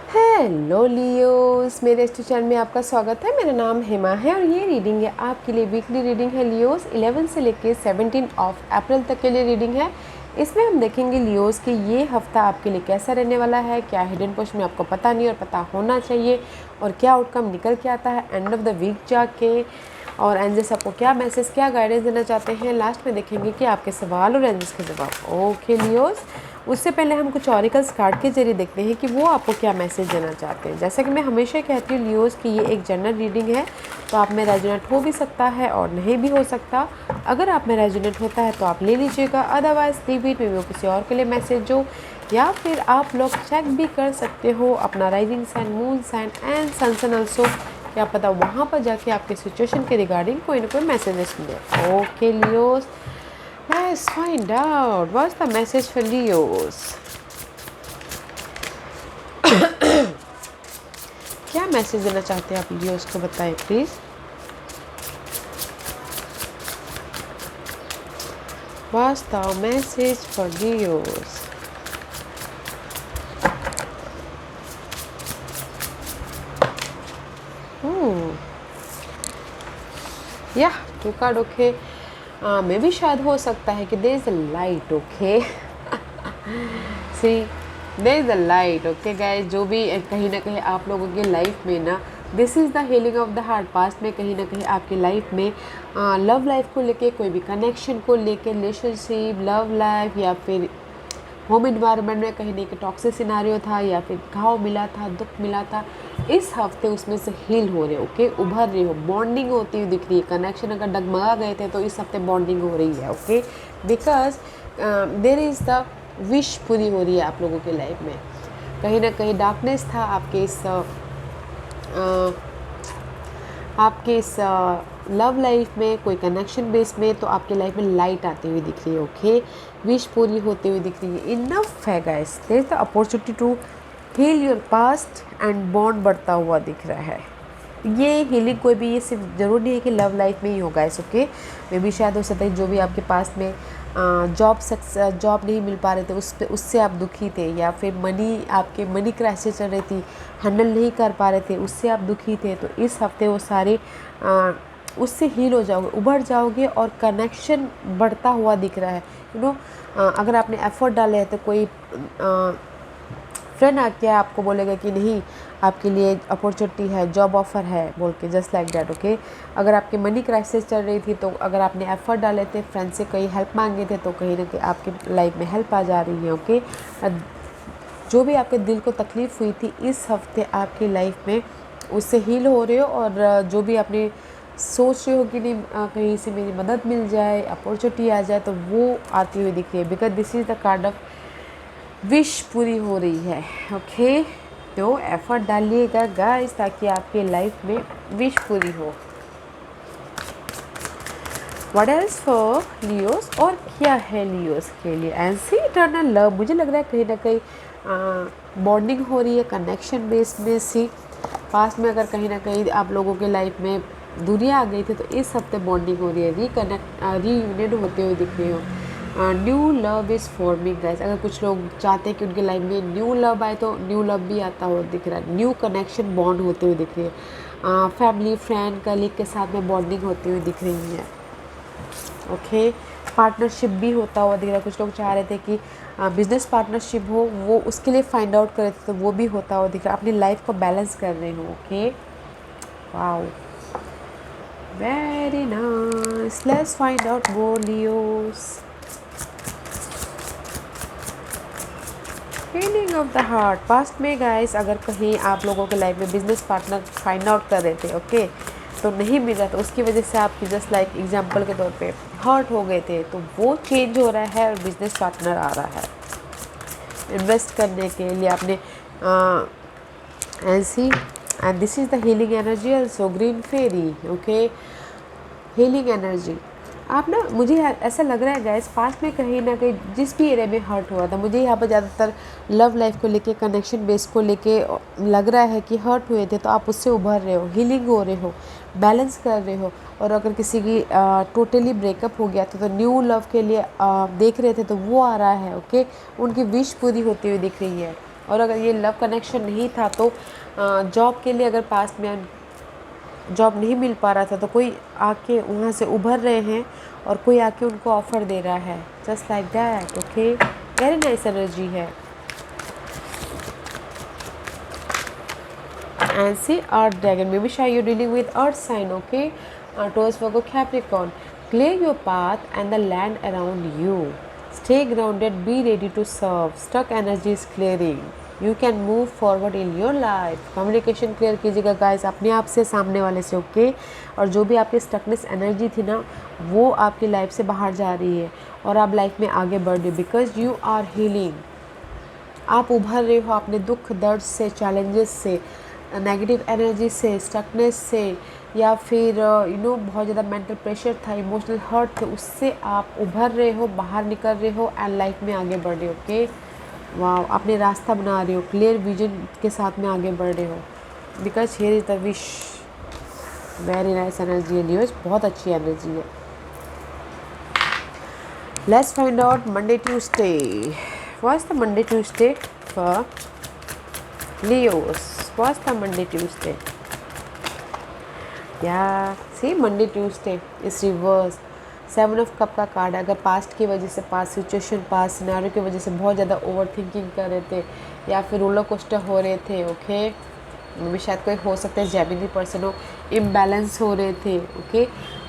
Hello Leos, मेरे इस channel में आपका स्वागत है। मेरा नाम हेमा है और ये रीडिंग है आपके लिए वीकली रीडिंग है लियोस 11 से लेके 17 ऑफ अप्रैल तक के लिए रीडिंग है। इसमें हम देखेंगे लियोस कि ये हफ्ता आपके लिए कैसा रहने वाला है, क्या हिडन पोस्ट में आपको पता नहीं और पता होना चाहिए, और क्या आउटकम निकल के आता है एंड ऑफ द वीक जाके, और एंजल्स आपको क्या मैसेज, क्या गाइडेंस देना चाहते हैं। लास्ट में देखेंगे कि आपके सवाल और एंजल्स के जवाब। ओके लियोस, उससे पहले हम कुछ ऑरिकल्स कार्ड के जरिए देखते हैं कि वो आपको क्या मैसेज देना चाहते हैं। जैसा कि मैं हमेशा कहती हूँ लियोस कि ये एक जनरल रीडिंग है, तो आप में रेजोनेट हो भी सकता है और नहीं भी हो सकता। अगर आप में रेजोनेट होता है तो आप ले लीजिएगा, अदरवाइज लीव इट, वो किसी और के लिए मैसेज हो। या फिर आप लोग चेक भी कर सकते हो अपना rising sign, moon sign and sun also, क्या पता वहाँ पर जाके आपके सिचुएशन के रिगार्डिंग कोई ना कोई मैसेजेस मिले। Okay Leos, let's find out what's the message for Leos. क्या मैसेज देना चाहते हैं आप लियोस को, बताएं please. What's the message for Leos? या टू कार्ड। ओके, मे भी शायद हो सकता है कि there is a light. Okay see, there is a light. Okay guys, जो भी कहीं ना कहीं आप लोगों की लाइफ में ना, this is the healing of the heart. Past में कहीं ना कहीं आपकी लाइफ में लव लाइफ को लेके, कोई भी कनेक्शन को लेके, रिलेशनशिप, लव लाइफ या फिर होम इन्वायरमेंट में कहीं ना कहीं टॉक्सिक सिनारियो था या फिर घाव मिला था, दुख मिला था, इस हफ्ते उसमें से हील हो रहे हो। ओके, उभर रहे हो, बॉन्डिंग होती हुई दिख रही है। कनेक्शन अगर डगमगा गए थे तो इस हफ्ते बॉन्डिंग हो रही है। Okay, because there is the wish पूरी हो रही है आप लोगों की लाइफ में। कहीं ना कहीं डार्कनेस था आपके इस लव लाइफ में, कोई कनेक्शन बेस में, तो आपके लाइफ में लाइट आती हुई दिख रही है। ओके, विश पूरी होती हुई दिख रही है। इनफ है guys, there is the opportunity to heal your past and bond बढ़ता हुआ दिख रहा है। ये हीलिंग कोई भी, ये सिर्फ ज़रूर नहीं है कि लव लाइफ में ही होगा इस। ओके, मे भी शायद हो सकता है जो भी आपके पास में जॉब नहीं मिल पा रहे थे उससे आप दुखी थे, या फिर आपके मनी क्राइसिस चल रही थी, हैंडल नहीं कर पा रहे थे, उससे आप दुखी थे। तो इस हफ्ते वो सारे उससे हील हो जाओगे, उभर जाओगे और कनेक्शन बढ़ता हुआ दिख रहा है। अगर आपने एफर्ट डाले हैं तो कोई फ्रेंड आके आपको बोलेगा कि नहीं, आपके लिए अपॉर्चुनिटी है, जॉब ऑफर है बोल के, जस्ट लाइक डैट। ओके, अगर आपकी मनी क्राइसिस चल रही थी तो अगर आपने एफर्ट डाले थे, फ्रेंड से कहीं हेल्प मांगे थे, तो कहीं ना कहीं आपके लाइफ में हेल्प आ जा रही है। ओके, जो भी आपके दिल को तकलीफ़ हुई थी इस हफ्ते आपकी लाइफ में उससे हील हो रहे हो, और जो भी आपने सोच रहे हो कि नहीं कहीं से मेरी मदद मिल जाए, अपॉर्चुनिटी आ जाए, तो वो आती हुई दिख रही है। Because this is the card of wish पूरी हो रही है। ओके, तो एफर्ट डालिएगा गाइस ताकि आपके लाइफ में विश पूरी हो। व्हाट एल्स फॉर लियोस, और क्या है लियोस के लिए? एंड सी इटर्नल लव, मुझे लग रहा है कहीं ना कहीं बॉन्डिंग हो रही है कनेक्शन बेस में। सी, पास्ट में अगर कहीं ना कहीं आप लोगों के लाइफ में दूरियां आ गई थी तो इस हफ्ते बॉन्डिंग हो रही है, रीयूनियन होते हुए दिख रही हो। New love is forming guys. अगर कुछ लोग चाहते हैं कि उनके लाइफ में न्यू लव आए तो न्यू लव भी आता हुआ दिख रहा है। न्यू कनेक्शन बॉन्ड होते हुए दिख रही है। फैमिली, फ्रेंड, कलीग के साथ में बॉन्डिंग होती हुई दिख रही है। ओके, पार्टनरशिप भी होता हुआ दिख रहा है। कुछ लोग चाह रहे थे कि बिजनेस पार्टनरशिप हो, वो उसके लिए फाइंड आउट कर रहे थे, तो वो भी होता हुआ दिख रहा है। अपनी लाइफ को बैलेंस कर रहे हो। Okay, wow, very nice. Let's find out more Leos. Healing of the heart. Past में गाइस अगर कहीं आप लोगों के लाइफ में बिजनेस पार्टनर फाइंड आउट कर रहे थे, ओके, तो नहीं मिल रहा, तो उसकी वजह से आपकी जस्ट लाइक एग्जांपल के तौर पे हर्ट हो गए थे, तो वो चेंज हो रहा है और बिजनेस पार्टनर आ रहा है इन्वेस्ट करने के लिए आपने। ऐसी, and this is the healing energy also, green fairy. Okay, healing energy. आप ना, मुझे ऐसा लग रहा है गैस, पास्ट में कहीं ना कहीं जिस भी एरिया में हर्ट हुआ था, मुझे यहाँ पर ज़्यादातर लव लाइफ को लेके, कनेक्शन बेस को लेके लग रहा है कि हर्ट हुए थे, तो आप उससे उभर रहे हो, हीलिंग हो रहे हो, बैलेंस कर रहे हो। और अगर किसी की टोटली ब्रेकअप हो गया था तो न्यू लव के लिए देख रहे थे, तो वो आ रहा है। ओके, उनकी विश पूरी होती हुई दिख रही है। और अगर ये लव कनेक्शन नहीं था तो जॉब के लिए अगर पास्ट में जॉब नहीं मिल पा रहा था तो कोई आके वहाँ से उभर रहे हैं और कोई आके उनको ऑफ़र दे रहा है, just like that. Okay, very nice energy है। And see, Earth Dragon, maybe shy you're dealing with Earth sign, okay? Taurus, Virgo, Capricorn. Clear your path and the land around you. Stay grounded, be ready to serve. Stuck energy is clearing. You can move forward in your life. Communication clear कीजिएगा guys अपने आप से, सामने वाले से, okay? और जो भी आपकी स्टकनेस एनर्जी थी ना, वो आपकी लाइफ से बाहर जा रही है और आप लाइफ में आगे बढ़ रहे हो, बिकॉज यू आर हीलिंग। आप उभर रहे हो अपने दुख दर्द से, चैलेंजेस से, नेगेटिव एनर्जी से, स्टकनेस से, या फिर बहुत ज़्यादा मेंटल प्रेशर था, इमोशनल हर्ट थे, उससे आप उभर रहे हो, बाहर निकल रहे हो एंड लाइफ में आगे बढ़ रहे हो। ओके, वाह, अपने रास्ता बना रहे हो, क्लियर विजन के साथ में आगे बढ़ रहे हो, because here is the wish. Very nice energy है लियोस, बहुत अच्छी एनर्जी है। Let's find out Monday Tuesday. What's the Monday Tuesday for Leos? What's the Monday Tuesday? Yeah, see, Monday Tuesday is reverse. 7 of cup का card है। अगर past की वजह से, पास्ट सिचुएशन, पास्ट सिनेरियो की वजह से बहुत ज़्यादा ओवर थिंकिंग कर रहे थे या फिर रोलर कोस्टर हो रहे थे, ओके, भी शायद कोई हो सकता है जेमिनी पर्सन हो, इम्बैलेंस हो रहे थे, ओके,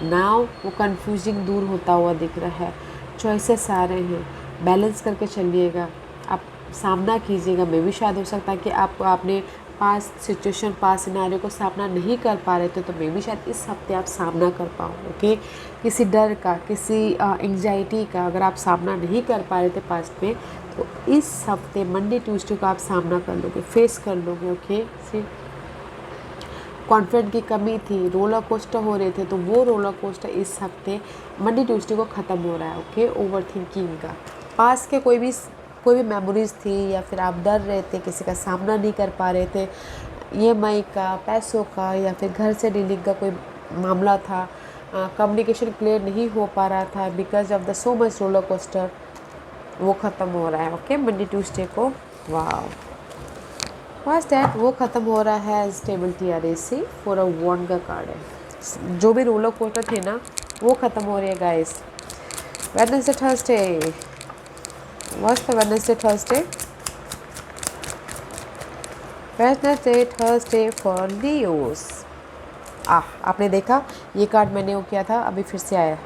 नाउ वो कंफ्यूजिंग दूर होता हुआ दिख रहा है, चॉइसेस आ रहे हैं, बैलेंस करके चलिएगा, आप सामना कीजिएगा। मे भी शायद हो सकता है कि आपने पास्ट सिचुएशन, पास्ट सिनेरियो को सामना नहीं कर पा रहे थे, तो मे भी शायद इस हफ्ते आप सामना कर पाओ, ओके। किसी डर का, किसी एंग्जाइटी का अगर आप सामना नहीं कर पा रहे थे पास्ट में, तो इस हफ्ते मंडे ट्यूसडे को आप सामना कर लोगे, फेस कर लोगे, ओके। सी, कॉन्फिडेंट की कमी थी, रोलर कोस्टर हो रहे थे, तो वो रोलर कोस्टर इस हफ्ते मंडे ट्यूसडे को ख़त्म हो रहा है, ओके। ओवर थिंकिंग का, पास्ट के कोई भी मेमोरीज़ थी या फिर आप डर रहे थे, किसी का सामना नहीं कर पा रहे थे, EMI का, पैसों का, या फिर घर से डीलिंग का कोई मामला था, कम्युनिकेशन क्लियर नहीं हो पा रहा था because of the so much roller coaster, वो ख़त्म हो रहा है, ओके, मंडे ट्यूसडे को। वाह, फर्स्ट दैट वो ख़त्म हो रहा है, स्टेबिलिटी आ रही सी, 4 ऑफ वॉन्ड का कार्ड है। जो भी रोलर कोस्टर थे ना, वो ख़त्म हो रही है guys. Wednesday Thursday, What's the Wednesday Thursday? Wednesday Thursday for Leos. आपने देखा ये कार्ड मैंने वो किया था, अभी फिर से आया।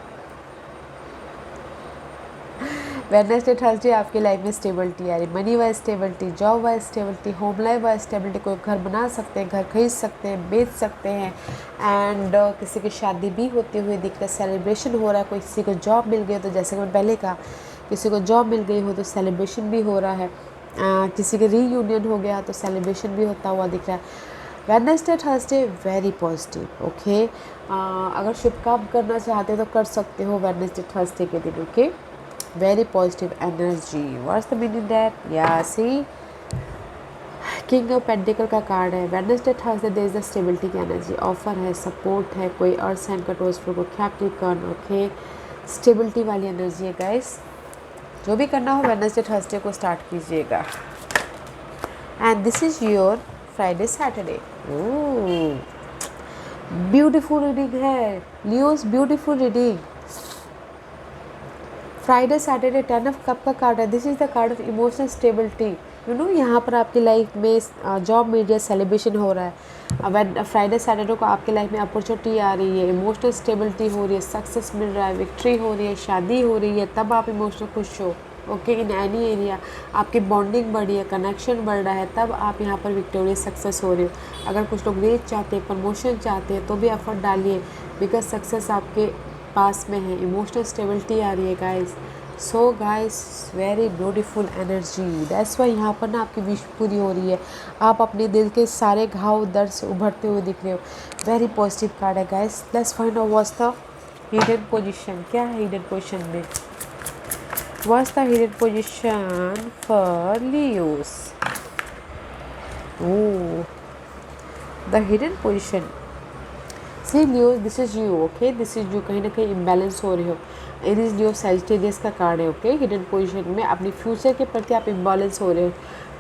वेडनेसडे थर्सडे आपकी लाइफ में स्टेबिलिटी आ रही, money wise stability, job wise stability, home life wise stability, कोई घर बना सकते हैं, घर खरीद सकते हैं, बेच सकते हैं, एंड किसी की शादी भी होते हुए दिख रहा है, सेलिब्रेशन हो रहा है, कोई किसी को जॉब मिल गई, तो जैसे कि मैंने पहले कहा, किसी को जॉब मिल गई हो तो सेलिब्रेशन भी हो रहा है, किसी के रीयूनियन हो गया तो सेलिब्रेशन भी होता हुआ दिख रहा है। Wednesday Thursday very positive, okay. अगर शुभ काम करना चाहते हो तो कर सकते हो वेडनेसडे थर्सडे के दिन, okay. Very positive energy, what's the meaning that? Yeah see, king of pentacle का कार्ड है। Wednesday Thursday there is the stability की एनर्जी, ऑफर है, सपोर्ट है, कोई अर्थ साइन का टोस्ट को कैप्रिकॉर्न, ओके, स्टेबिलिटी वाली एनर्जी है गाइस। जो भी करना हो वेडनेसडे थर्सडे को स्टार्ट कीजिएगा। And this is your Friday Saturday. Beautiful reading है Leos, beautiful reading. Friday Saturday 10 of cup का कार्ड है। This is the card of emotional stability. You know, यहाँ पर आपकी लाइफ में जॉब मिल रही है, सेलिब्रेशन हो रहा है। फ्राइडे सैटरडे को आपकी लाइफ में अपॉर्चुनिटी आ रही है, इमोशनल स्टेबिलिटी हो रही है, सक्सेस मिल रहा है, विक्ट्री हो रही है, शादी हो रही है, तब आप इमोशनल खुश हो, ओके। इन एनी एरिया आपकी बॉन्डिंग बढ़ी है, कनेक्शन बढ़ रहा है, तब आप यहाँ पर विक्टोरियस सक्सेस हो रहे हो। अगर कुछ लोग रेज चाहते हैं, प्रमोशन चाहते हैं, तो भी एफर्ट डालिए, बिकॉज सक्सेस आपके पास में है, इमोशनल स्टेबिलिटी आ रही है guys. So guys, very beautiful energy, that's why यहाँ पर ना आपकी विश पूरी हो रही है, आप अपने दिल के सारे घाव दर्द से उभरते हुए दिख रहे हो। वेरी पॉजिटिव कार्ड है guys. Let's find out what's the hidden position. क्या है हिडन पोजीशन में? What's the hidden position for Leos? Oh, the hidden position, see Leos, this is you, okay, this is you. कहीं ना कहीं imbalance हो रहे हो। इट इज़ लियो सेजिटेरियस का कार्ड है, ओके। हिडन पोजीशन में अपनी फ्यूचर के प्रति आप इम्बैलेंस हो रहे हो,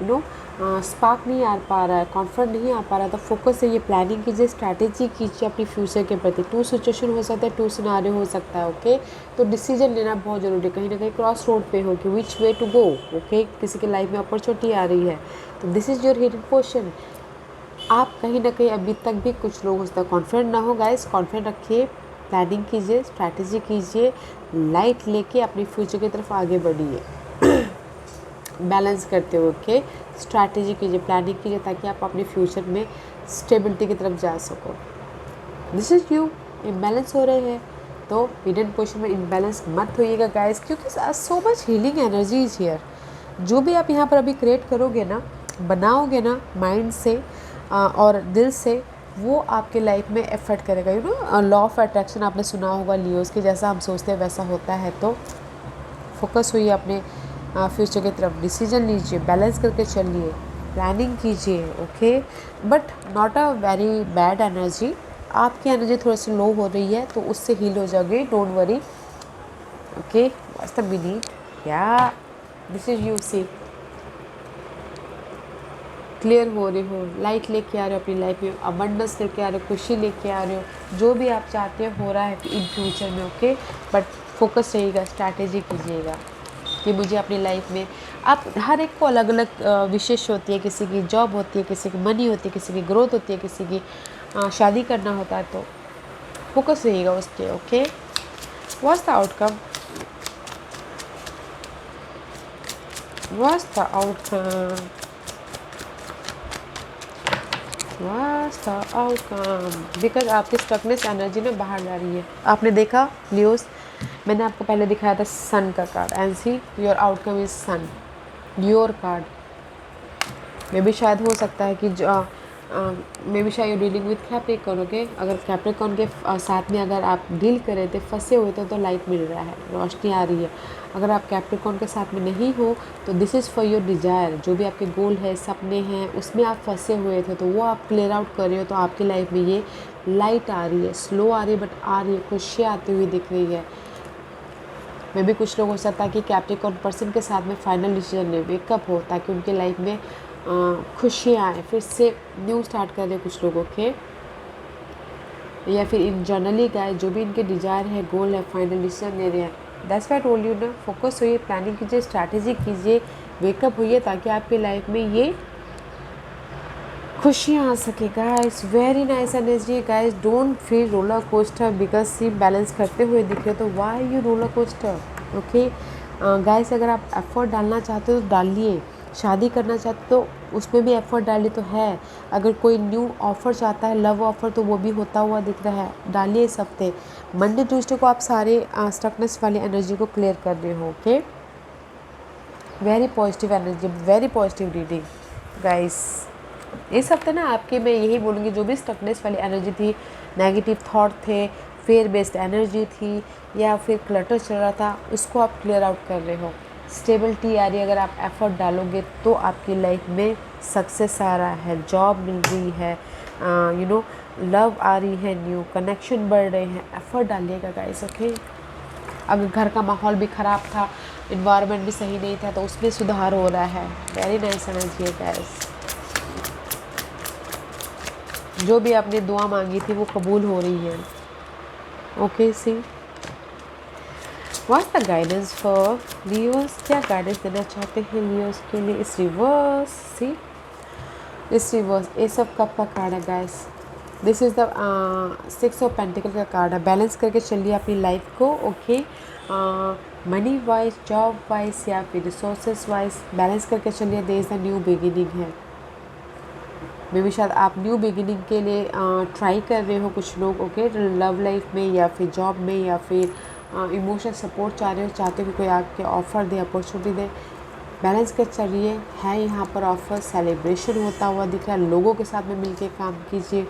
यू नो, स्पार्क नहीं आ पा रहा है, कॉन्फिडेंट नहीं आ पा रहा है, तो फोकस से ये प्लानिंग कीजिए, स्ट्रैटेजी कीजिए अपनी फ्यूचर के प्रति। 2 सिचुएशन हो सकता है, 2 सिनारियो हो सकता है। ओके, तो डिसीजन लेना बहुत ज़रूरी है। कहीं ना कहीं क्रॉस रोड पे हो कि विच वे टू गो। ओके, किसी के लाइफ में अपॉर्चुनिटी आ रही है, तो this is your hidden portion. आप कहीं ना कहीं अभी तक भी कुछ लोग हो सकता है कॉन्फिडेंट ना हो। गाइस, कॉन्फिडेंट रखिए, प्लानिंग कीजिए, स्ट्रैटेजी कीजिए, लाइट लेके अपनी फ्यूचर की तरफ आगे बढ़िए। बैलेंस करते हुए ओके, स्ट्रैटेजी कीजिए, प्लानिंग कीजिए, ताकि आप अपने फ्यूचर में स्टेबिलिटी की तरफ जा सको। दिस इज़ यू इम्बैलेंस हो रहे हैं, तो हिडन पोजीशन में इम्बैलेंस मत होइएगा गाइस, क्योंकि so much healing energy is here. जो भी आप यहाँ पर अभी क्रिएट करोगे ना, बनाओगे ना माइंड से और दिल से, वो आपके लाइफ में एफर्ट करेगा। You know, law of attraction आपने सुना होगा लियोस के, जैसा हम सोचते हैं वैसा होता है। तो फोकस हुई अपने फ्यूचर की तरफ, डिसीजन लीजिए, बैलेंस करके चलिए, प्लानिंग कीजिए। Okay, but not a very bad energy. आपकी एनर्जी थोड़ी सी लो हो रही है, तो उससे हील हो जाओगे, don't worry. Okay, what's the meaning? Yeah this is you see clear हो रहे हो, लाइट लेके आ रहे हो अपनी लाइफ में, अबंडेंस लेके आ रहे हो, खुशी लेके आ रहे हो, जो भी आप चाहते हो हो रहा है इन फ्यूचर में। ओके, बट फोकस रहिएगा, स्ट्रैटेजी कीजिएगा कि मुझे अपनी लाइफ में, आप हर एक को अलग अलग विशेष होती है। किसी की जॉब होती है, किसी की मनी होती है, किसी की ग्रोथ होती है, किसी की शादी करना होता है, तो फोकस रहिएगा उस पर। Okay, what's the outcome? What's the outcome? What's the outcome? Because आपकी स्टकनेस एनर्जी ना बाहर जा रही है। आपने देखा लियोस, मैंने आपको पहले दिखाया था सन का card, and see your outcome is sun, your card. मे भी शायद हो सकता है कि मे भी शायद you dealing with Capricorn. Okay, अगर कैप्रिकॉर्न के साथ में अगर आप डील कर रहे थे, फंसे हुए थे, तो लाइट मिल रहा है, रोशनी आ रही है। अगर आप कैप्रिकॉर्न के साथ में नहीं हो, तो this is for your desire. जो भी आपके गोल है, सपने हैं, उसमें आप फंसे हुए थे, तो वो आप क्लियर आउट कर रहे हो, तो आपकी लाइफ में ये लाइट आ रही है, स्लो आ रही है, बट आ रही है, खुशियाँ आती हुई दिख रही है। मे भी कुछ लोग हो सकता है कि कैप्रिकॉर्न पर्सन के साथ में फाइनल डिसीजन ले, वेकअप हो, ताकि उनके लाइफ में खुशियाँ आए, फिर से न्यू स्टार्ट कर रहे कुछ लोगों के, या फिर इन जनरली गाय जो भी इनके डिजायर है, गोल है, फाइनल डिसीजन ले रहे हैं। दैट्स व्हाई टोल्ड यू ना, फोकस होइए, प्लानिंग कीजिए, स्ट्रैटेजी कीजिए, वेकअप होइए, ताकि आपकी लाइफ में ये खुशियाँ आ सके। Guys, very nice energy guys, don't feel roller coaster, because see balance करते हुए दिख रहे, तो why you roller coaster? Okay guys, अगर आप एफर्ट डालना चाहते हो तो डालिए, शादी करना चाहते तो उसमें भी एफर्ट डालिए तो है। अगर कोई न्यू ऑफ़र चाहता है, लव ऑफ़र, तो वो भी होता हुआ दिख रहा है, डालिए इस हफ्ते। मंडे ट्यूसडे को आप सारे स्टकनेस वाली एनर्जी को क्लियर कर रहे हो। Okay, very positive energy, very positive reading guys. इस हफ्ते ना आपके, मैं यही बोलूँगी, जो भी स्टकनेस वाली एनर्जी थी, नेगेटिव थॉट थे, फेयर बेस्ड एनर्जी थी, या फिर क्लटर चल रहा था, उसको आप क्लियर आउट कर रहे हो। स्टेबिलिटी आ रही है, अगर आप एफर्ट डालोगे तो आपकी लाइफ में सक्सेस आ रहा है, जॉब मिल रही है, यू नो, लव आ रही है, न्यू कनेक्शन बढ़ रहे हैं। एफर्ट डालिएगा गाइस। ओके, अगर घर का माहौल भी ख़राब था, इन्वायरमेंट भी सही नहीं था, तो उसमें सुधार हो रहा है। वेरी नाइस एनर्जी है गाइस। जो भी आपने दुआ मांगी थी वो कबूल हो रही है। Okay, see what's the guidance for Leos? क्या गाइडेंस देना चाहते हैं लियोस के लिए? इस reverse, see is reverse, ace of cup का कार्ड है guys. This is the 6 of pentacle का कार्ड है। बैलेंस करके चलिए अपनी लाइफ को। Okay, money wise, job wise, या फिर रिसोर्सेज वाइज बैलेंस करके चलिए। There is the new beginning है। मे भी शायद आप न्यू बिगिनिंग के लिए ट्राई कर रहे हो कुछ लोग। ओके, लव लाइफ में, या फिर जॉब में, या फिर इमोशनल सपोर्ट चाह रहे हो, चाहते हो कि कोई आपके ऑफ़र दे, अपॉर्चुनिटी दे। बैलेंस कर चलिए, है यहाँ पर ऑफर, सेलिब्रेशन होता हुआ दिख रहा है, लोगों के साथ में मिलके काम कीजिए।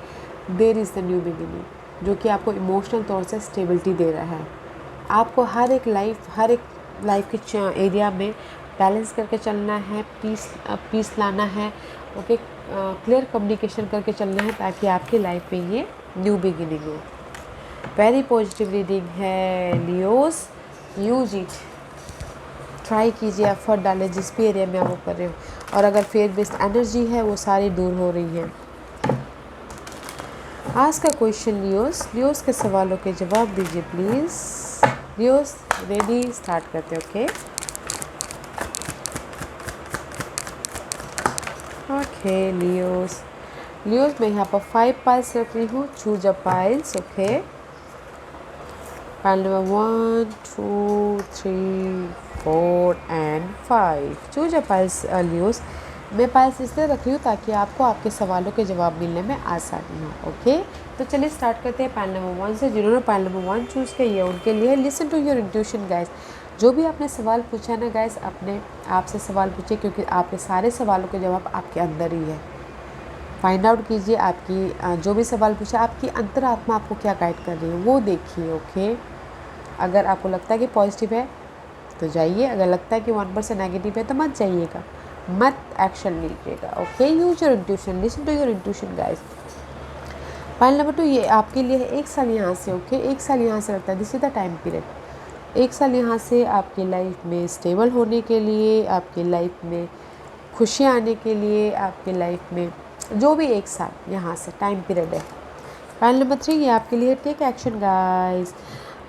There is the new beginning, जो कि आपको इमोशनल तौर से स्टेबिलिटी दे रहा है। आपको हर एक लाइफ के एरिया में बैलेंस करके चलना है, पीस लाना है। ओके, क्लियर कम्युनिकेशन करके चलना है, ताकि आपकी लाइफ में ये न्यू बिगिनिंग हो। वेरी पॉजिटिव रीडिंग है लियोस, यूज इट, ट्राई कीजिए, एफर्ट डालें जिस भी एरिया में आप वो कर रहे हो, और अगर फेयर बेस्ड एनर्जी है वो सारी दूर हो रही है। आज का क्वेश्चन लियोस, लियोस के सवालों के जवाब दीजिए प्लीज़। लियोस रेडी, स्टार्ट करते हैं। ओके लियोस, लियोस मैं यहाँ पर 5 पाइल्स रख रही हूँ। Choose a piles. Okay, pile number 1 2 3 4 and 5। Choose a piles Leos. मैं पाइल्स इसलिए रख रही हूँ ताकि आपको आपके सवालों के जवाब मिलने में आसानी हो। ओके, तो चलिए स्टार्ट करते हैं पाइल नंबर 1 से। जिन्होंने पाइल नंबर 1 चूज़ किया उनके लिए listen to your intuition guys. जो भी आपने सवाल पूछा ना गाइस, अपने आप से सवाल पूछिए, क्योंकि आपके सारे सवालों के जवाब आपके अंदर ही है। फाइंड आउट कीजिए, आपकी जो भी सवाल पूछा आपकी अंतरात्मा आपको क्या गाइड कर रही है वो देखिए। ओके, अगर आपको लगता है कि पॉजिटिव है तो जाइए, अगर लगता है कि 1% नेगेटिव है तो मत जाइएगा, मत एक्शन लीजिएगा। Okay, use your intuition, listen to your intuition guys. File number 2 ये आपके लिए है 1 साल यहाँ से। ओके, 1 साल यहाँ से लगता है, this is the time period. 1 साल यहाँ से आपकी लाइफ में स्टेबल होने के लिए, आपकी लाइफ में खुशी आने के लिए, आपकी लाइफ में जो भी 1 साल यहाँ से टाइम पीरियड है। फाइल नंबर 3 ये आपके लिए टेक एक्शन गाइस।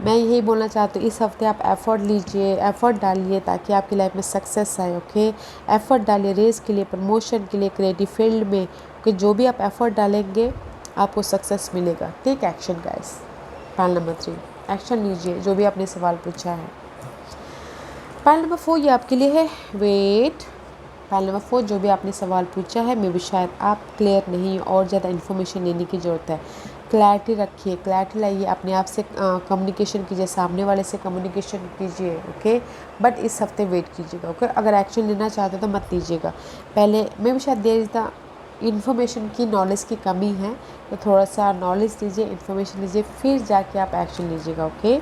मैं यही बोलना चाहती हूँ, इस हफ्ते आप एफर्ट लीजिए, एफर्ट डालिए ताकि आपकी लाइफ में सक्सेस आए। ओके, एफर्ट डालिए रेस के लिए, प्रमोशन के लिए, क्रिएटिव फील्ड में, कि जो भी आप एफर्ट डालेंगे आपको सक्सेस मिलेगा। Take action guys. File number 3 action लीजिए, जो भी आपने सवाल पूछा है। फाइल नंबर 4 ये आपके लिए है वेट। फाइल नंबर 4 जो भी आपने सवाल पूछा है, मे भी शायद आप क्लियर नहीं, और ज़्यादा इन्फॉर्मेशन लेने की ज़रूरत है। क्लैरिटी रखिए, क्लैरिटी लाइए, अपने आप से कम्युनिकेशन कीजिए, सामने वाले से कम्युनिकेशन कीजिए। ओके, बट इस हफ्ते वेट कीजिएगा। ओके, अगर एक्शन लेना चाहते हो तो मत लीजिएगा पहले। मे भी शायद देर इज़ द इन्फॉर्मेशन की, नॉलेज की कमी है, तो थोड़ा सा नॉलेज लीजिए, इन्फॉर्मेशन लीजिए, फिर जाके आप एक्शन लीजिएगा। ओके,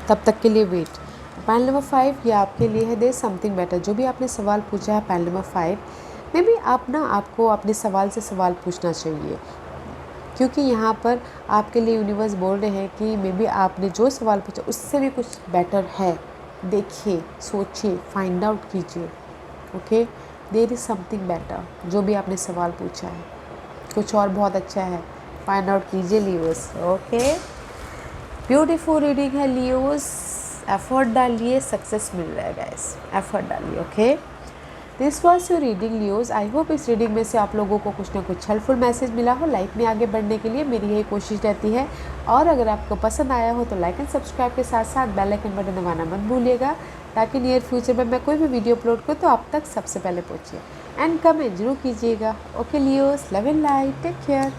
तब तक के लिए वेट। पैनल नंबर 5 ये आपके लिए है देयर समथिंग बेटर। जो भी आपने सवाल पूछा है पैनल नंबर 5 में भी आपको अपने सवाल से सवाल पूछना चाहिए, क्योंकि यहाँ पर आपके लिए यूनिवर्स बोल रहे हैं कि मे बी आपने जो सवाल पूछा उससे भी कुछ बेटर है। देखिए, सोचिए, फाइंड आउट कीजिए। Okay, there is something better. जो भी आपने सवाल पूछा है कुछ और बहुत अच्छा है, फाइंड आउट कीजिए लियोस। ओके, ब्यूटीफुल रीडिंग है लियोस। एफर्ट डालिए, सक्सेस मिल रहा है गाइस, एफर्ट डालिए। Okay, this was your reading Leos. I hope इस रीडिंग में से आप लोगों को कुछ ना कुछ हेल्पफुल मैसेज मिला हो। लाइफ में आगे बढ़ने के लिए मेरी यही कोशिश रहती है, और अगर आपको पसंद आया हो तो लाइक एंड सब्सक्राइब के साथ साथ बेल आइकन बटन दबाना मत भूलिएगा, ताकि नियर फ्यूचर में मैं कोई भी वीडियो अपलोड करूँ तो आप तक सबसे पहले पहुँचिए। एंड कमेंट जरूर कीजिएगा। Okay Leos, love and light, take care.